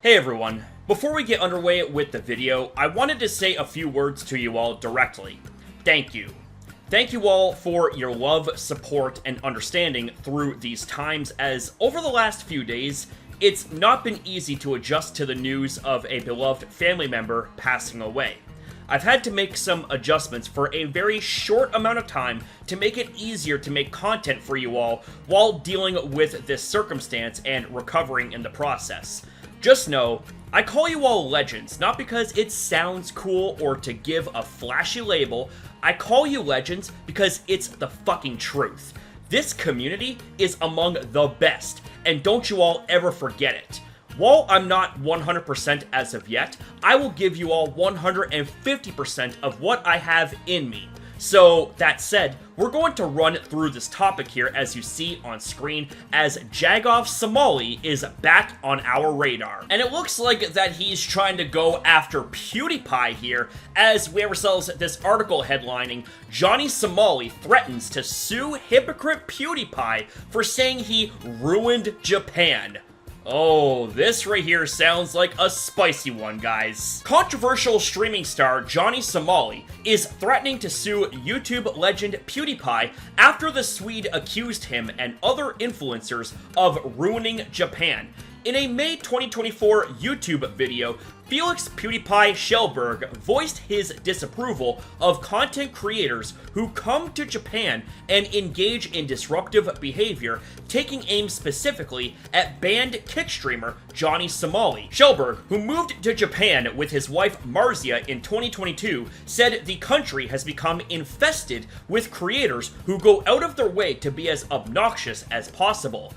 Hey everyone, before we get underway with the video, I wanted to say a few words to you all directly. Thank you. Thank you all for your love, support, and understanding through these times, as over the last few days, it's not been easy to adjust to the news of a beloved family member passing away. I've had to make some adjustments for a very short amount of time to make it easier to make content for you all while dealing with this circumstance and recovering in the process. Just know, I call you all legends, not because it sounds cool or to give a flashy label. I call you legends because it's the fucking truth. This community is among the best, and don't you all ever forget it. While I'm not 100% as of yet, I will give you all 150% of what I have in me. So, that said, we're going to run through this topic here as you see on screen, as Somali is back on our radar. And it looks like that he's trying to go after PewDiePie here, as we have ourselves this article headlining, Somali threatens to sue hypocrite PewDiePie for saying he ruined Japan. Oh, this right here sounds like a spicy one, guys. Controversial streaming star Somali is threatening to sue YouTube legend PewDiePie after the Swede accused him and other influencers of ruining Japan. In a May 2024 YouTube video, Felix PewDiePie Schellberg voiced his disapproval of content creators who come to Japan and engage in disruptive behavior, taking aim specifically at banned kick streamer Somali. Schellberg, who moved to Japan with his wife Marzia in 2022, said the country has become infested with creators who go out of their way to be as obnoxious as possible.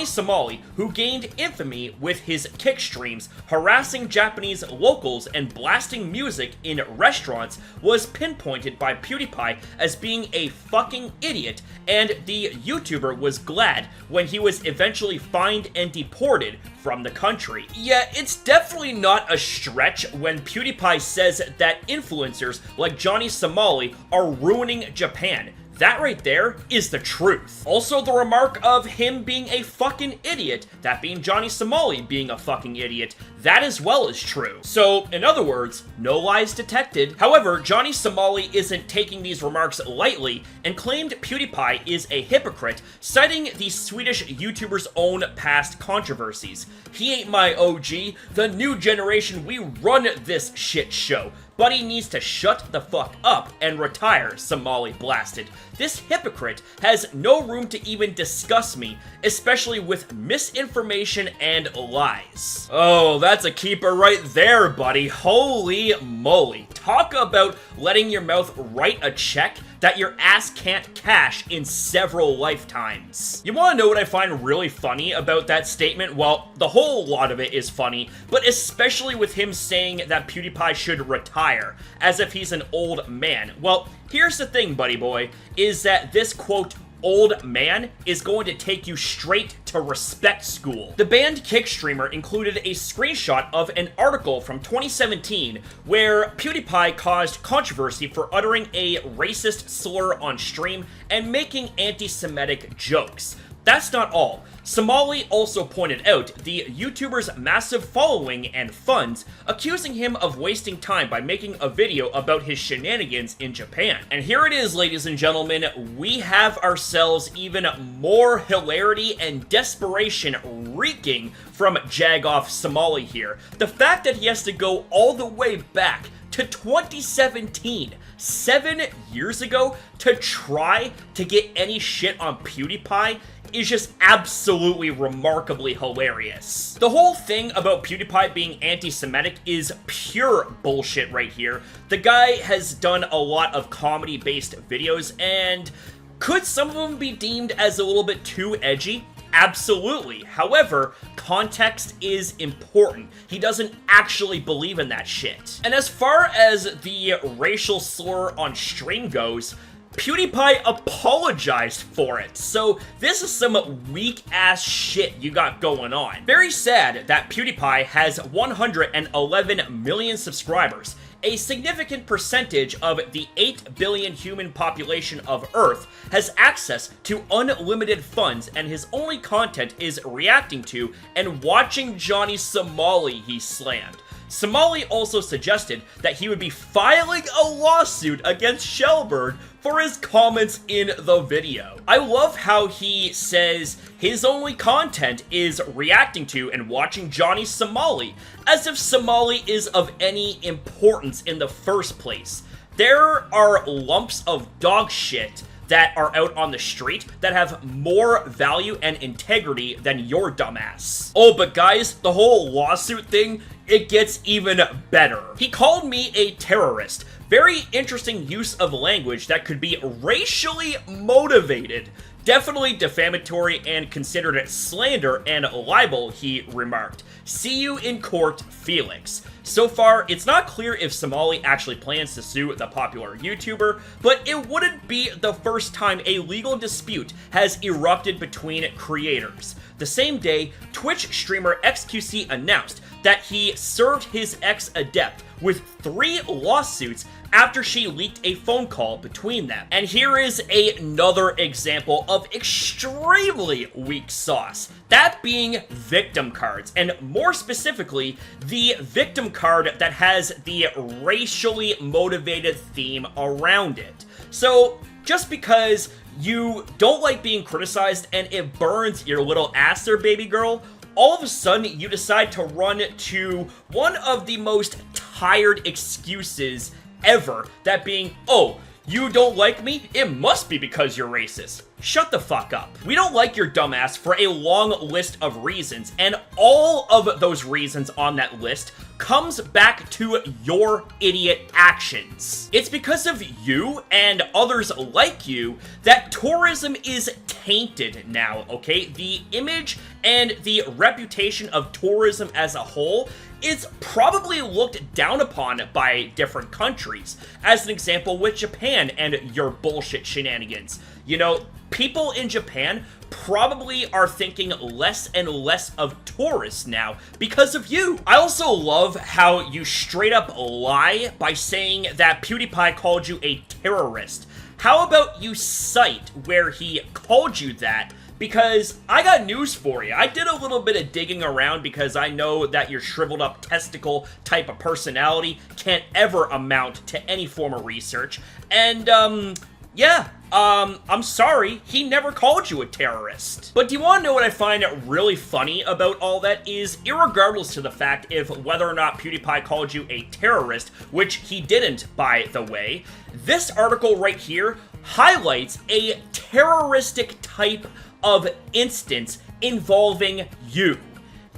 Somali, who gained infamy with his kick streams, harassing Japanese locals and blasting music in restaurants, was pinpointed by PewDiePie as being a fucking idiot, and the YouTuber was glad when he was eventually fined and deported from the country. Yeah, it's definitely not a stretch when PewDiePie says that influencers like Somali are ruining Japan. That right there is the truth. Also, the remark of him being a fucking idiot, that being Somali being a fucking idiot, that as well is true. So, in other words, no lies detected. However, Somali isn't taking these remarks lightly and claimed PewDiePie is a hypocrite, citing the Swedish YouTuber's own past controversies. He ain't my OG, the new generation, we run this shit show. Buddy needs to shut the fuck up and retire, Somali blasted. This hypocrite has no room to even discuss me, especially with misinformation and lies. Oh, that's a keeper right there, buddy. Holy moly. Talk about letting your mouth write a check that your ass can't cash in several lifetimes. You want to know what I find really funny about that statement? Well, the whole lot of it is funny, but especially with him saying that PewDiePie should retire, as if he's an old man. Well, here's the thing, buddy boy, is that this quote, old man, is going to take you straight to respect school. The banned kick streamer included a screenshot of an article from 2017 where PewDiePie caused controversy for uttering a racist slur on stream and making anti-Semitic jokes. That's not all. Somali also pointed out the YouTuber's massive following and funds, accusing him of wasting time by making a video about his shenanigans in Japan. And here it is, ladies and gentlemen, we have ourselves even more hilarity and desperation reeking from Somali here. The fact that he has to go all the way back to 2017, 7 years ago, to try to get any shit on PewDiePie is just absolutely remarkably hilarious. The whole thing about PewDiePie being anti-Semitic is pure bullshit right here. The guy has done a lot of comedy-based videos, and could some of them be deemed as a little bit too edgy? Absolutely. However, context is important. He doesn't actually believe in that shit. And as far as the racial slur on stream goes, PewDiePie apologized for it, so this is some weak-ass shit you got going on. Very sad that PewDiePie has 111 million subscribers, a significant percentage of the 8 billion human population of Earth has access to unlimited funds, and his only content is reacting to and watching Johnny Somali he slammed. Somali also suggested that he would be filing a lawsuit against Shellbird for his comments in the video. I love how he says his only content is reacting to and watching Johnny Somali, as if Somali is of any importance in the first place. There are lumps of dog shit that are out on the street that have more value and integrity than your dumbass. Oh, but guys, the whole lawsuit thing, it gets even better. He called me a terrorist. Very interesting use of language that could be racially motivated. Definitely defamatory and considered slander and libel, he remarked. See you in court, Felix. So far, it's not clear if Somali actually plans to sue the popular YouTuber, but it wouldn't be the first time a legal dispute has erupted between creators. The same day, Twitch streamer XQC announced that he served his ex-adept with 3 lawsuits after she leaked a phone call between them. And here is another example of extremely weak sauce, that being victim cards, and more specifically, the victim card that has the racially motivated theme around it. So, just because you don't like being criticized and it burns your little ass there, baby girl, all of a sudden you decide to run to one of the most tired excuses ever, that being, oh, you don't like me? It must be because you're racist. Shut the fuck up. We don't like your dumbass for a long list of reasons, and all of those reasons on that list comes back to your idiot actions. It's because of you and others like you that tourism is tainted now, okay? The image and the reputation of tourism as a whole is probably looked down upon by different countries. As an example, with Japan and your bullshit shenanigans. You know, people in Japan probably are thinking less and less of tourists now because of you. I also love how you straight up lie by saying that PewDiePie called you a terrorist. How about you cite where he called you that? Because I got news for you. I did a little bit of digging around because I know that your shriveled up testicle type of personality can't ever amount to any form of research. And, yeah, I'm sorry, he never called you a terrorist. But do you want to know what I find really funny about all that is, irregardless to the fact if whether or not PewDiePie called you a terrorist, which he didn't, by the way, this article right here highlights a terroristic type of instance involving you.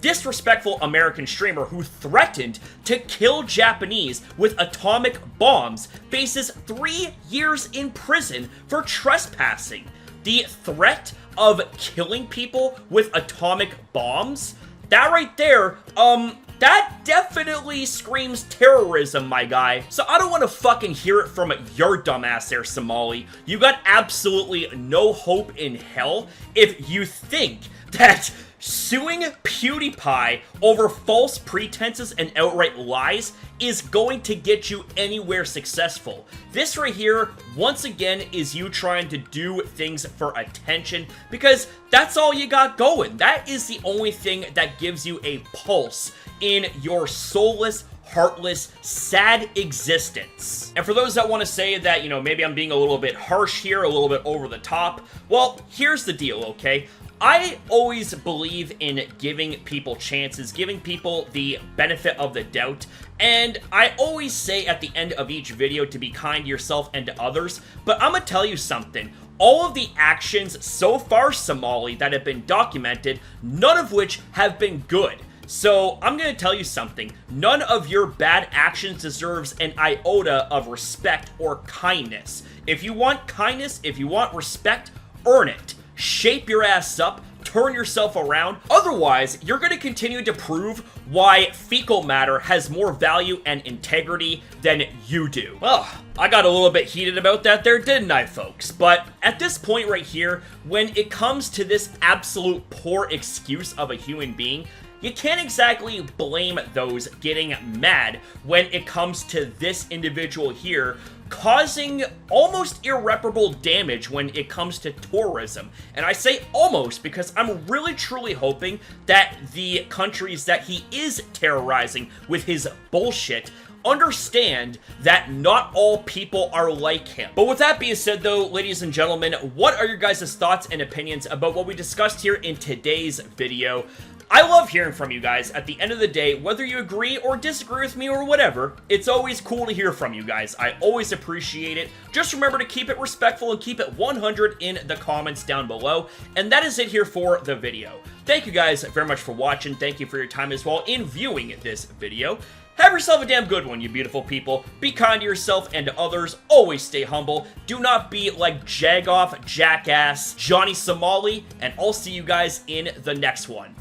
Disrespectful American streamer who threatened to kill Japanese with atomic bombs faces 3 years in prison for trespassing. The threat of killing people with atomic bombs? That right there, that definitely screams terrorism, my guy. So I don't want to fucking hear it from your dumbass there, Somali. You got absolutely no hope in hell if you think that suing PewDiePie over false pretenses and outright lies is going to get you anywhere successful. This right here, once again, is you trying to do things for attention because that's all you got going. That is the only thing that gives you a pulse in your soulless, heartless, sad existence. And for those that want to say that, you know, maybe I'm being a little bit harsh here, a little bit over the top, well, here's the deal, okay? I always believe in giving people chances, giving people the benefit of the doubt, and I always say at the end of each video to be kind to yourself and to others, but I'm gonna tell you something. All of the actions so far, Somali, that have been documented, none of which have been good. So, I'm gonna tell you something. None of your bad actions deserves an iota of respect or kindness. If you want kindness, if you want respect, earn it. Shape your ass up, turn yourself around. Otherwise, you're going to continue to prove why fecal matter has more value and integrity than you do. Well, I got a little bit heated about that there, didn't I, folks? But at this point right here, when it comes to this absolute poor excuse of a human being, you can't exactly blame those getting mad when it comes to this individual here causing almost irreparable damage when it comes to tourism. And I say almost because I'm really truly hoping that the countries that he is terrorizing with his bullshit understand that not all people are like him. But with that being said though, ladies and gentlemen, what are your guys' thoughts and opinions about what we discussed here in today's video? I love hearing from you guys. At the end of the day, whether you agree or disagree with me or whatever, it's always cool to hear from you guys. I always appreciate it. Just remember to keep it respectful and keep it 100 in the comments down below. And that is it here for the video. Thank you guys very much for watching. Thank you for your time as well in viewing this video. Have yourself a damn good one, you beautiful people. Be kind to yourself and to others. Always stay humble. Do not be like Jagoff, Jackass, Johnny Somali, and I'll see you guys in the next one.